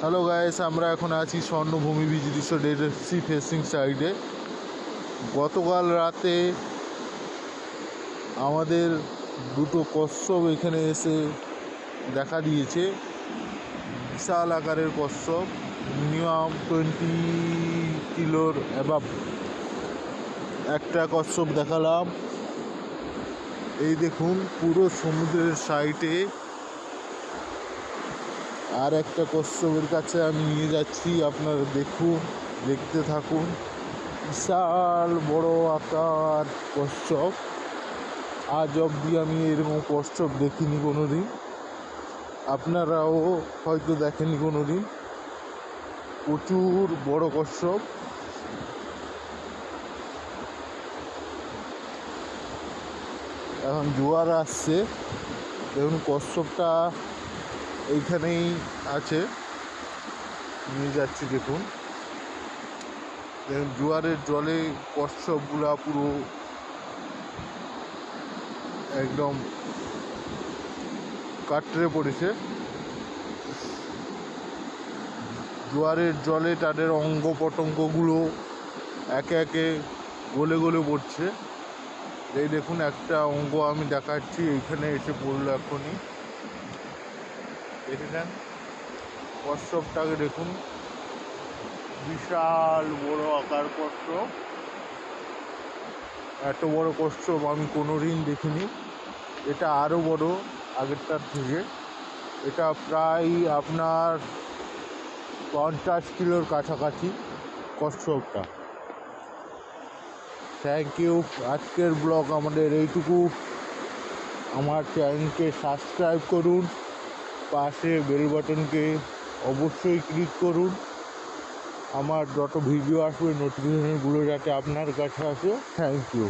Hello guys, আমরা এখন আছি স্বর্ণভূমি বিচ রিসোর্টের সি ফেসিং সাইডে। গতকাল রাতে আমাদের দুটো কচ্ছপ এখানে এসে দেখা দিয়েছে। বিশাল আকারের কচ্ছপ, মিনিমাম 20 কিলোর অ্যাবাভ একটা কচ্ছপ দেখালাম। এই দেখুন, পুরো সমুদ্রের সাইডে আর একটা কচ্ছপের কাছে আমি নিয়ে যাচ্ছি, আপনারা দেখুন, দেখতে থাকুন। বিশাল বড় আকার কচ্ছপ, আজ অবধি আমি এরকম কচ্ছপ দেখিনি কোনো দিন, আপনারাও হয়তো দেখেনি কোনো দিন। প্রচুর বড় কচ্ছপ। এখন জোয়ার আসছে, দেখুন কচ্ছপটা এইখানেই আছে, নিয়ে যাচ্ছি। দেখুন জোয়ারের জলে কচ্ছপগুলা পুরো একদম কাটরে পড়েছে। জোয়ারের জলে তাদের অঙ্গ প্রত্যঙ্গগুলো একে একে গলে গলে পড়ছে। এই দেখুন, একটা অঙ্গ আমি দেখাচ্ছি, এইখানে এসে পড়লো এখনই। দেখেছেন কচ্ছপটাকে, দেখুন বিশাল বড় আকার কচ্ছপ। এত বড় কচ্ছপ আমি কোনোদিন দেখিনি। এটা আরও বড় আগেরটার থেকে। এটা প্রায় আপনার 50 কিলোর কাছাকাছি কচ্ছপটা। Thank you. আজকের ব্লগ আমাদের এইটুকু। আমার চ্যানেলকে সাবস্ক্রাইব করুন, পাশে বেল বাটনকে অবশ্যই ক্লিক করুন। আমার যত ভিডিও আসবে নোটিফিকেশনগুলো যাতে আপনার কাছে আসে। Thank you.